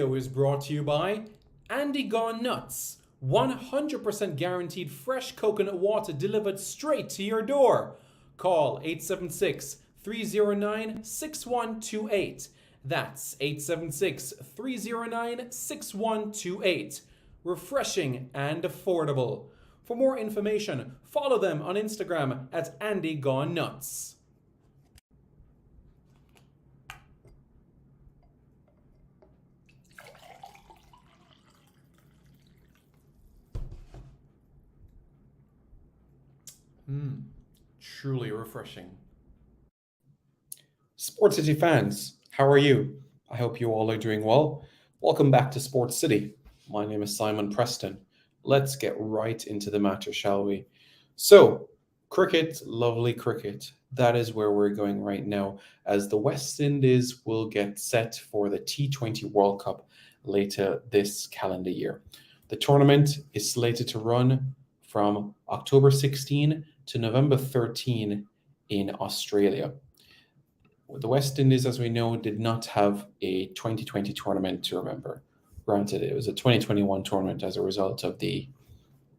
video is brought to you by Andy Gone Nuts. 100% guaranteed fresh coconut water delivered straight to your door. Call 876 309 6128. That's 876 309 6128. Refreshing and affordable. For more information, follow them on Instagram at Andy Gone Nuts. Truly refreshing. Sports City fans, how are you? I hope you all are doing well. Welcome back to Sports City. My name is Simon Preston. Let's get right into the matter, shall we? So, cricket, lovely cricket. That is where we're going right now, as the West Indies will get set for the T20 World Cup later this calendar year. The tournament is slated to run from October 16 to November 13 in Australia. The West Indies, as we know, did not have a 2020 tournament to remember. Granted, it was a 2021 tournament as a result of the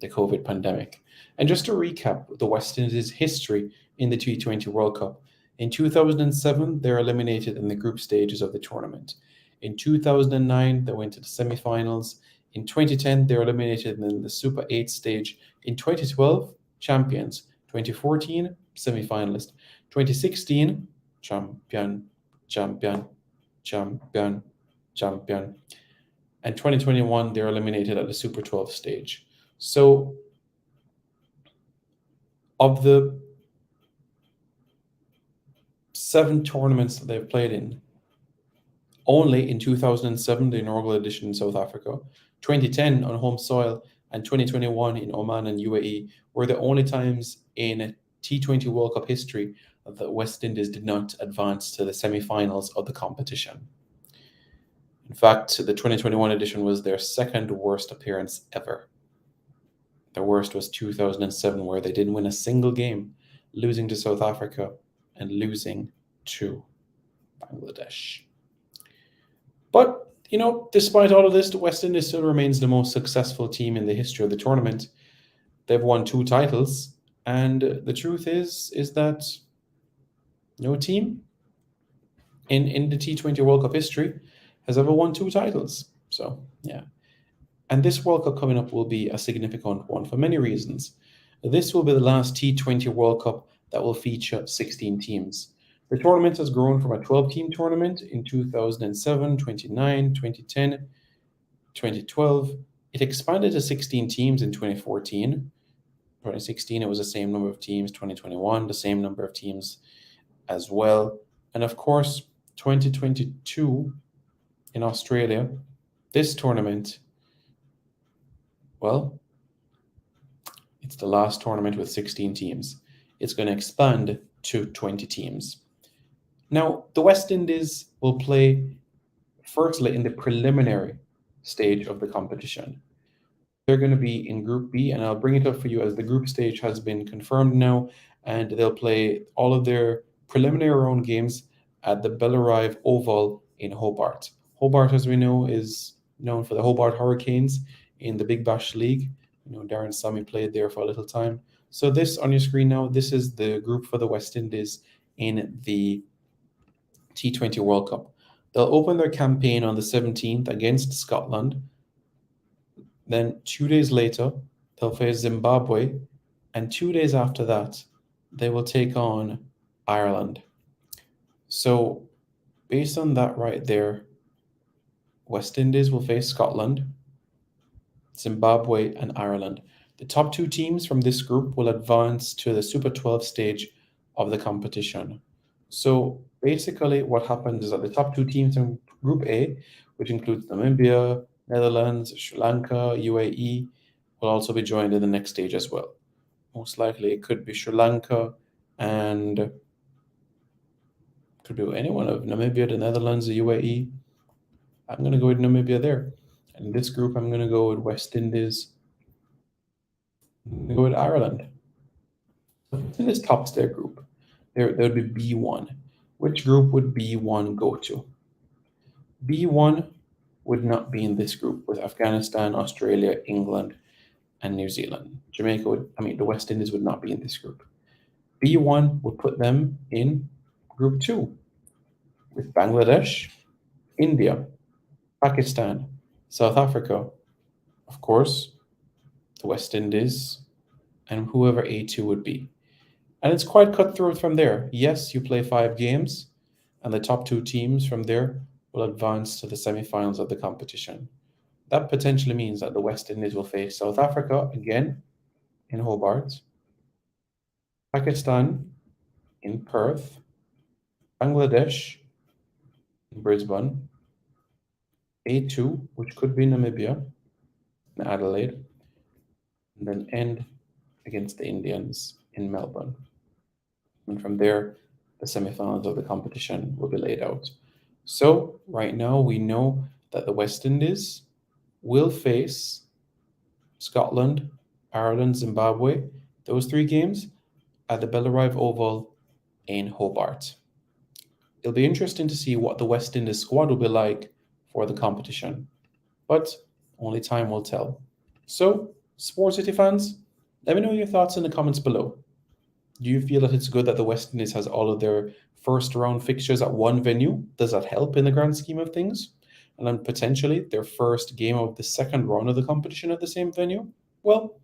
COVID pandemic. And just to recap the West Indies' history in the T20 World Cup, in 2007, they're eliminated in the group stages of the tournament. In 2009, they went to the semi-finals. In 2010, they're eliminated in the Super 8 stage. In 2012, champions. 2014, semi-finalist. 2016, champion. And 2021, they're eliminated at the Super 12 stage. So, of the 7 tournaments that they've played in, only in 2007, the inaugural edition in South Africa, 2010 on home soil, and 2021 in Oman and UAE were the only times in T20 World Cup history that the West Indies did not advance to the semi-finals of the competition. In fact, the 2021 edition was their second worst appearance ever. Their worst was 2007, where they didn't win a single game, losing to South Africa and losing to Bangladesh. But despite all of this, the West Indies still remains the most successful team in the history of the tournament. They've won 2 titles, and the truth is that no team in the T20 World Cup history has ever won 2 titles. So, yeah. And this World Cup coming up will be a significant one for many reasons. This will be the last T20 World Cup that will feature 16 teams. The tournament has grown from a 12-team tournament in 2007, 2009, 2010, 2012. It expanded to 16 teams in 2014. 2016, it was the same number of teams. 2021, the same number of teams as well. And of course, 2022 in Australia, this tournament, well, it's the last tournament with 16 teams. It's going to expand to 20 teams. Now, the West Indies will play firstly in the preliminary stage of the competition. They're going to be in Group B, and I'll bring it up for you as the group stage has been confirmed now, and they'll play all of their preliminary round games at the Bellarive Oval in Hobart. Hobart, as we know, is known for the Hobart Hurricanes in the Big Bash League. Darren Sammy played there for a little time. So this on your screen now, this is the group for the West Indies in the T20 World Cup. They'll open their campaign on the 17th against Scotland. Then 2 days later, they'll face Zimbabwe. And 2 days after that, they will take on Ireland. So based on that right there, West Indies will face Scotland, Zimbabwe, and Ireland. The top 2 teams from this group will advance to the Super 12 stage of the competition. So basically what happens is that the top 2 teams in Group A, which includes Namibia, Netherlands, Sri Lanka, UAE, will also be joined in the next stage as well. Most likely it could be Sri Lanka and could be any one of Namibia, the Netherlands, the UAE. I'm going to go with Namibia there. And in this group, I'm going to go with West Indies. I'm going to go with Ireland. In this tops their group, there would be B1. Which group would B1 go to? B1 would not be in this group with Afghanistan, Australia, England, and New Zealand. The West Indies would not be in this group. B1 would put them in Group 2 with Bangladesh, India, Pakistan, South Africa, of course, the West Indies, and whoever A2 would be. And it's quite cutthroat from there. Yes, you play 5 games, and the top 2 teams from there will advance to the semi-finals of the competition. That potentially means that the West Indies will face South Africa again in Hobart, Pakistan in Perth, Bangladesh in Brisbane, A2, which could be Namibia in Adelaide, and then end against the Indians in Melbourne. And from there, the semi-finals of the competition will be laid out. So right now we know that the West Indies will face Scotland, Ireland, Zimbabwe, those 3 games at the Bellarive Oval in Hobart. It'll be interesting to see what the West Indies squad will be like for the competition, but only time will tell. So, Sports City fans, let me know your thoughts in the comments below. Do you feel that it's good that the West Indies has all of their first round fixtures at one venue? Does that help in the grand scheme of things? And then potentially their first game of the second round of the competition at the same venue? Well,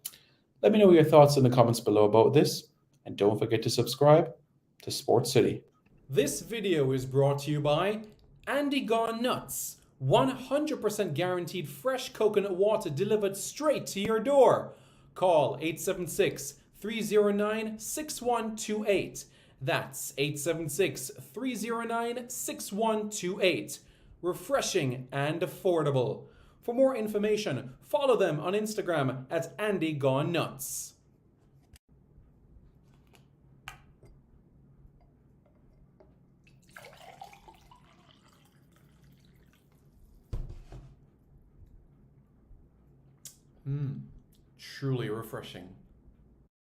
let me know your thoughts in the comments below about this, and don't forget to subscribe to Sports City. This video is brought to you by Andy Gone Nuts. 100% guaranteed fresh coconut water delivered straight to your door. Call 876-309-6128. That's 876-309-6128. Refreshing and affordable. For more information, follow them on Instagram at Andy Gone Nuts. Truly refreshing.